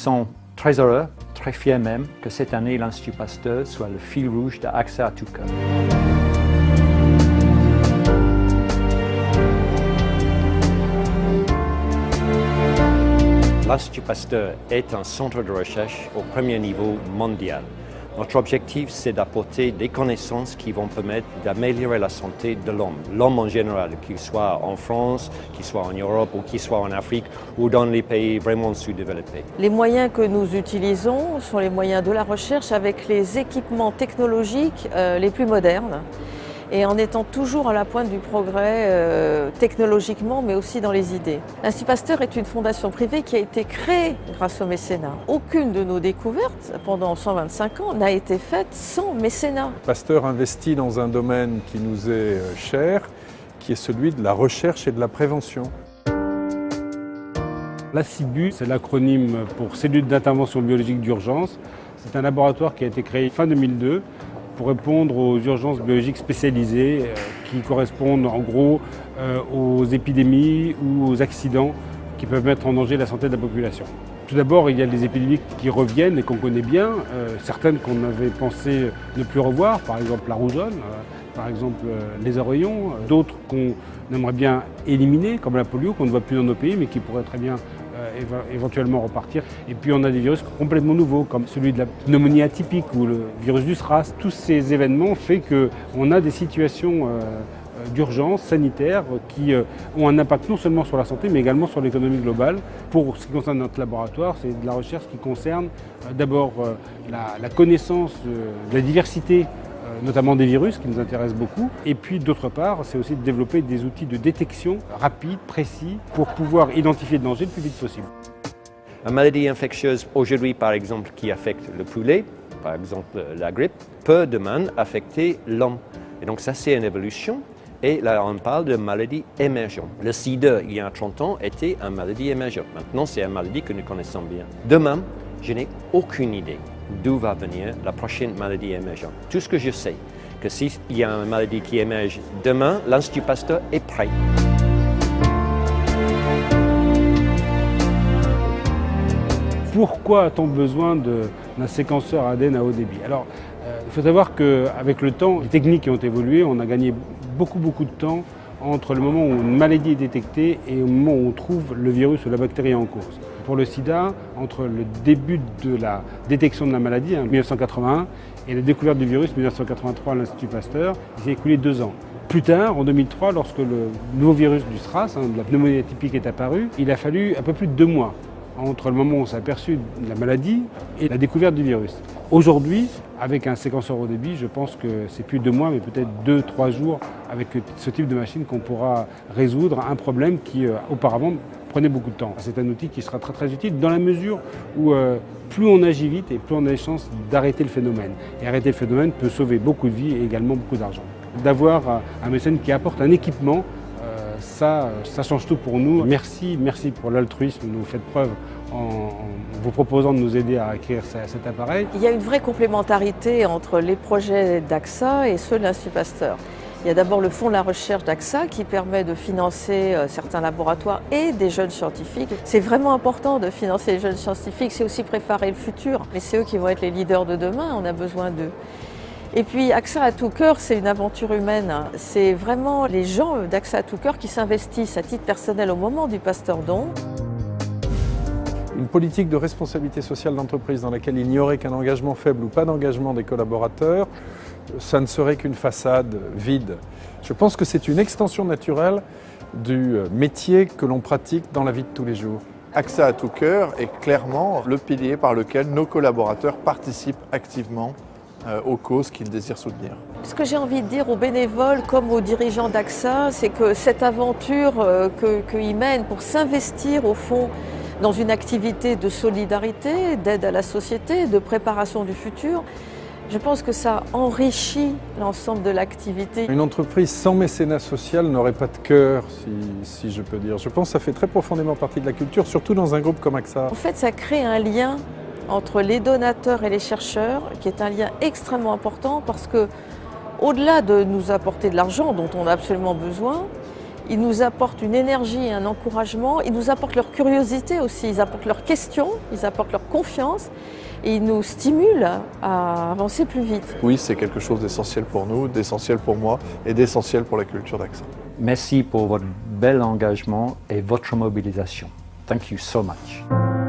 sent très heureux, très fiers même, que cette année, l'Institut Pasteur soit le fil rouge d'Axa à tout cœur. L'Institut Pasteur est un centre de recherche au premier niveau mondial. Notre objectif, c'est d'apporter des connaissances qui vont permettre d'améliorer la santé de l'homme. L'homme en général, qu'il soit en France, qu'il soit en Europe ou qu'il soit en Afrique ou dans les pays vraiment sous-développés. Les moyens que nous utilisons sont les moyens de la recherche avec les équipements technologiques les plus modernes et en étant toujours à la pointe du progrès technologiquement mais aussi dans les idées. L'Institut Pasteur est une fondation privée qui a été créée grâce au mécénat. Aucune de nos découvertes pendant 125 ans n'a été faite sans mécénat. Pasteur investit dans un domaine qui nous est cher, qui est celui de la recherche et de la prévention. La CIBU, c'est l'acronyme pour Cellule d'intervention biologique d'urgence. C'est un laboratoire qui a été créé fin 2002 pour répondre aux urgences biologiques spécialisées qui correspondent en gros aux épidémies ou aux accidents qui peuvent mettre en danger la santé de la population. Tout d'abord, il y a les épidémies qui reviennent et qu'on connaît bien, certaines qu'on avait pensé ne plus revoir, par exemple la rougeole, par exemple les oreillons, d'autres qu'on aimerait bien éliminer, comme la polio, qu'on ne voit plus dans nos pays, mais qui pourrait très bien éventuellement repartir. Et puis on a des virus complètement nouveaux, comme celui de la pneumonie atypique ou le virus du SRAS. Tous ces événements font qu'on a des situations d'urgence sanitaire qui ont un impact non seulement sur la santé, mais également sur l'économie globale. Pour ce qui concerne notre laboratoire, c'est de la recherche qui concerne d'abord la connaissance de la diversité notamment des virus qui nous intéressent beaucoup. Et puis d'autre part, c'est aussi de développer des outils de détection rapides, précis, pour pouvoir identifier le danger le plus vite possible. Une maladie infectieuse aujourd'hui, par exemple, qui affecte le poulet, par exemple la grippe, peut demain affecter l'homme. Et donc ça, c'est une évolution. Et là, on parle de maladie émergente. Le sida, il y a 30 ans, était une maladie émergente. Maintenant, c'est une maladie que nous connaissons bien. Demain, je n'ai aucune idée d'où va venir la prochaine maladie émergente. Tout ce que je sais, que s'il y a une maladie qui émerge demain, l'Institut Pasteur est prêt. Pourquoi a-t-on besoin d'un séquenceur ADN à haut débit? Alors, il faut savoir qu'avec le temps, les techniques ont évolué, on a gagné beaucoup de temps entre le moment où une maladie est détectée et au moment où on trouve le virus ou la bactérie en course. Pour le sida, entre le début de la détection de la maladie, en 1981, et la découverte du virus, 1983 à l'Institut Pasteur, il s'est écoulé 2 ans. Plus tard, en 2003, lorsque le nouveau virus du SRAS, de la pneumonie atypique, est apparu, il a fallu un peu plus de 2 mois entre le moment où on s'est aperçu de la maladie et la découverte du virus. Aujourd'hui, avec un séquenceur haut débit, je pense que c'est plus 2 mois, mais peut-être 2-3 jours avec ce type de machine qu'on pourra résoudre un problème qui, auparavant, prenait beaucoup de temps. C'est un outil qui sera très utile dans la mesure où plus on agit vite et plus on a les chances d'arrêter le phénomène. Et arrêter le phénomène peut sauver beaucoup de vies et également beaucoup d'argent. D'avoir un mécène qui apporte un équipement, ça change tout pour nous. Merci pour l'altruisme dont vous faites preuve en vous proposant de nous aider à acquérir cet appareil. Il y a une vraie complémentarité entre les projets d'Axa et ceux de l'Institut Pasteur. Il y a d'abord le fonds de la recherche d'Axa qui permet de financer certains laboratoires et des jeunes scientifiques. C'est vraiment important de financer les jeunes scientifiques, c'est aussi préparer le futur. Mais c'est eux qui vont être les leaders de demain, on a besoin d'eux. Et puis Axa à tout cœur, c'est une aventure humaine. C'est vraiment les gens d'Axa à tout cœur qui s'investissent à titre personnel au moment du Pasteur Don. Une politique de responsabilité sociale d'entreprise dans laquelle il n'y aurait qu'un engagement faible ou pas d'engagement des collaborateurs, ça ne serait qu'une façade vide. Je pense que c'est une extension naturelle du métier que l'on pratique dans la vie de tous les jours. Axa à tout cœur est clairement le pilier par lequel nos collaborateurs participent activement aux causes qu'ils désirent soutenir. Ce que j'ai envie de dire aux bénévoles comme aux dirigeants d'Axa, c'est que cette aventure qu'ils mènent pour s'investir au fond dans une activité de solidarité, d'aide à la société, de préparation du futur, je pense que ça enrichit l'ensemble de l'activité. Une entreprise sans mécénat social n'aurait pas de cœur, si je peux dire. Je pense que ça fait très profondément partie de la culture, surtout dans un groupe comme Axa. En fait, ça crée un lien entre les donateurs et les chercheurs, qui est un lien extrêmement important parce que, au-delà de nous apporter de l'argent dont on a absolument besoin, Ils nous apportent une énergie et un encouragement, ils nous apportent leur curiosité aussi, ils apportent leurs questions, ils apportent leur confiance et ils nous stimulent à avancer plus vite. Oui, c'est quelque chose d'essentiel pour nous, d'essentiel pour moi et d'essentiel pour la culture d'AXA. Merci pour votre bel engagement et votre mobilisation. Thank you so much.